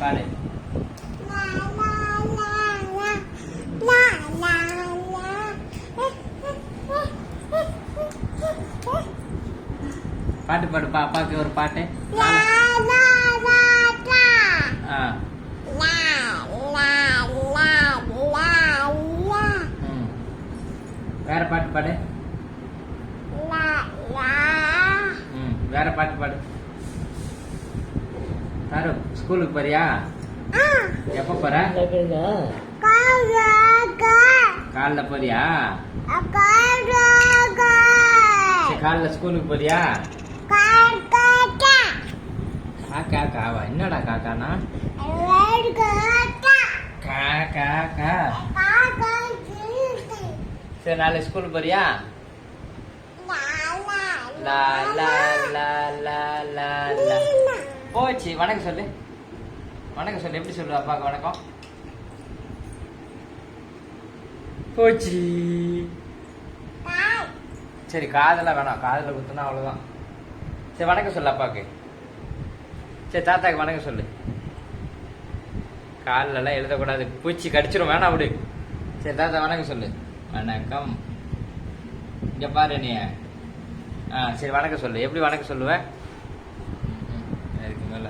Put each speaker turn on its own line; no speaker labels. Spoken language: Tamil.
பாடு. பாட்டு பாடுப்பா, அப்பாவுக்கு ஒரு பாட்டு. வேற பாட்டு பாடு. வேற பாட்டு பாடு. சாரு ஸ்கூலுக்கு போறியா? எப்ப போற? காலைல போறியா? காலைல ஸ்கூலுக்கு போறியா? காக்கா காவா? என்னடா காக்கானா? காக்கா. சரி, நாளைக்கு ஸ்கூலுக்கு போறியா? லா லா லா லா லா லா. போச்சு. வணக்கம் சொல்லு. வணக்கம் சொல்லு. எப்படி சொல்லு அப்பாவுக்கு வணக்கம்? போச்சு. சரி, காதெல்லாம் வேணாம், காதில் குத்துனா அவ்வளோதான். சரி, வணக்கம் சொல்லு அப்பாவுக்கு. சரி, தாத்தாக்கு வணக்கம் சொல்லு. காலெல்லாம் எழுதக்கூடாது, பூச்சி கடிச்சிரும், வேணாம் விடு. சரி, தாத்தா வணக்கம் சொல்லு. வணக்கம். இங்க பாரு நீ. சரி, வணக்கம் சொல்லு. எப்படி வணக்கம் சொல்லுவேன்? அதுக்கு மேல